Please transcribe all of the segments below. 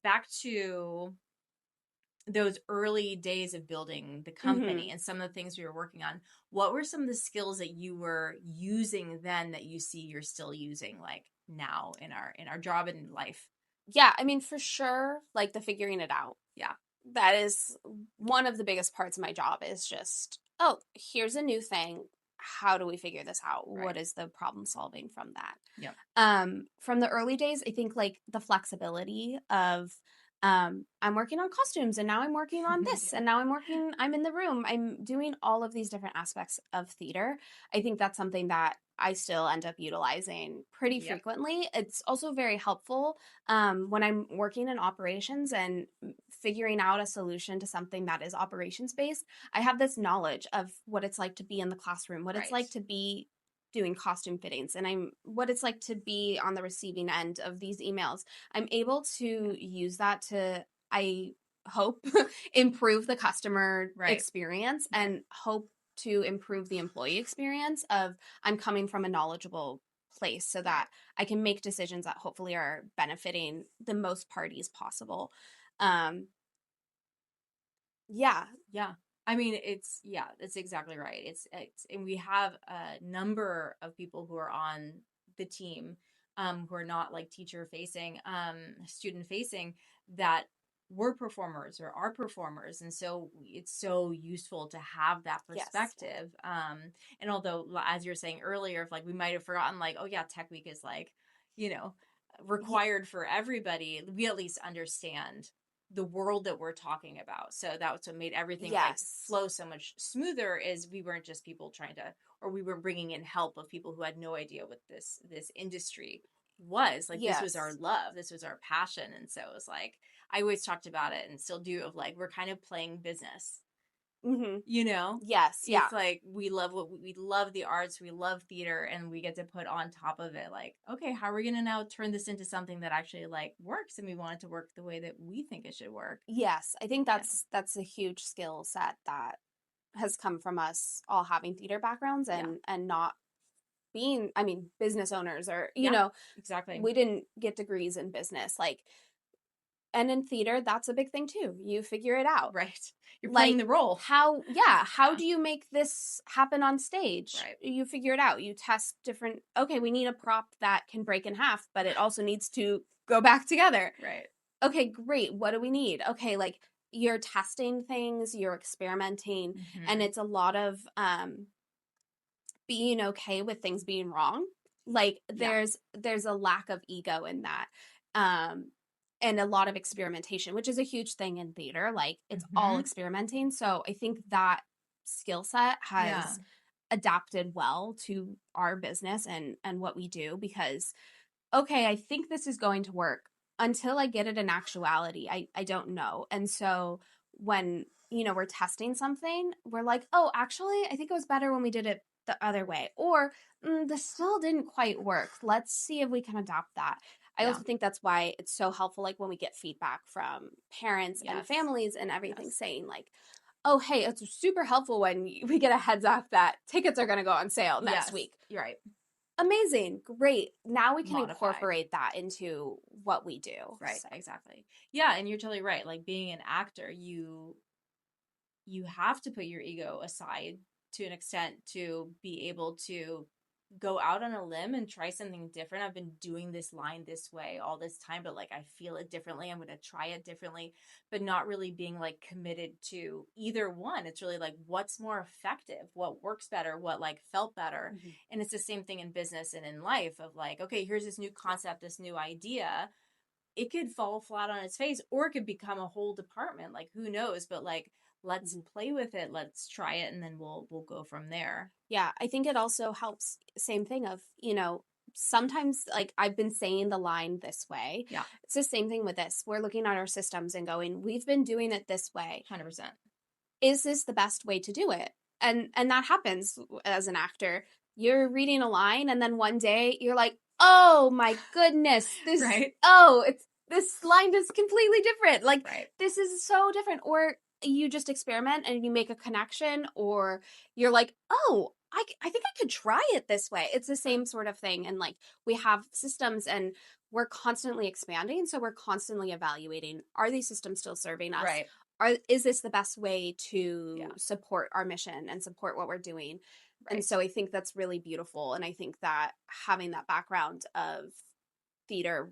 back to those early days of building the company and some of the things we were working on, what were some of the skills that you were using then that you see you're still using like now in our job and life? Yeah, I mean, for sure, like the figuring it out. Yeah. That is one of the biggest parts of my job is just, oh, here's a new thing. How do we figure this out? Right. What is the problem solving from that? Yep. From the early days, I think like the flexibility of I'm working on costumes and now I'm working on this and now I'm in the room. I'm doing all of these different aspects of theater. I think that's something that I still end up utilizing pretty Yep. frequently. It's also very helpful when I'm working in operations and figuring out a solution to something that is operations based. I have this knowledge of what it's like to be in the classroom, what it's Right. like to be doing costume fittings, and I'm what it's like to be on the receiving end of these emails. I'm able to use that to, I hope, improve the customer Right. experience and hope to improve the employee experience of I'm coming from a knowledgeable place so that I can make decisions that hopefully are benefiting the most parties possible. Yeah. Yeah. I mean, that's exactly right. And we have a number of people who are on the team, who are not like teacher facing, student facing, that were performers or are performers. And so it's so useful to have that Yes. perspective. And although, as you were saying earlier, if like we might have forgotten, like, oh yeah, Tech Week is like, you know, required for everybody, we at least understand the world that we're talking about. So that's what made everything like flow so much smoother, is we weren't just people trying to, or we were bringing in help of people who had no idea what this industry was. Like this was our love, this was our passion. And so it was like, I always talked about it and still do, of like, we're kind of playing business. You know? Yes. Yeah. It's like we love the arts, we love theater, and we get to put on top of it like, okay, how are we gonna now turn this into something that actually like works, and we want it to work the way that we think it should work. Yes. I think that's a huge skill set that has come from us all having theater backgrounds and not being, I mean, business owners, or you know, exactly. we didn't get degrees in business, like, and in theater that's a big thing too. You figure it out. Right. You're playing the role. How do you make this happen on stage? Right. You figure it out. You test different, okay, we need a prop that can break in half, but it also needs to go back together. Right. Okay, great. What do we need? Okay, like you're testing things, you're experimenting, and it's a lot of being okay with things being wrong. Like there's a lack of ego in that. And a lot of experimentation, which is a huge thing in theater. Like it's all experimenting. So I think that skill set has adapted well to our business and what we do, because okay, I think this is going to work. Until I get it in actuality, I don't know. And so when, you know, we're testing something, we're like, oh, actually, I think it was better when we did it the other way. Or this still didn't quite work. Let's see if we can adopt that. I also think that's why it's so helpful, like when we get feedback from parents and families and everything saying like, oh, hey, it's super helpful when we get a heads up that tickets are going to go on sale next week. You're right. Amazing. Great. Now we can incorporate that into what we do. Right. So. Exactly. Yeah. And you're totally right. Like being an actor, you have to put your ego aside to an extent to be able to go out on a limb and try something different. I've been doing this line this way all this time, but like I feel it differently. I'm going to try it differently, but not really being like committed to either one. It's really like what's more effective, what works better, what like felt better. And it's the same thing in business and in life of like, okay, here's this new concept, this new idea. It could fall flat on its face, or it could become a whole department. Like who knows? But like, let's play with it, let's try it, and then we'll go from there. Yeah, I think it also helps, same thing of, you know, sometimes like I've been saying the line this way. Yeah. It's the same thing with this. We're looking at our systems and going, we've been doing it this way. 100%. Is this the best way to do it? And that happens as an actor. You're reading a line and then one day you're like, oh my goodness, this this line is completely different. Like this is so different. Or you just experiment and you make a connection, or you're like, oh, I think I could try it this way. It's the same sort of thing. And like we have systems and we're constantly expanding. So we're constantly evaluating, are these systems still serving us? Right. Is this the best way Yeah. to support our mission and support what we're doing? And Right. so I think that's really beautiful. And I think that having that background of theater,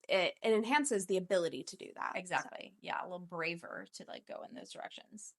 it enhances the ability to do that. So. Exactly. Yeah, a little braver to like go in those directions.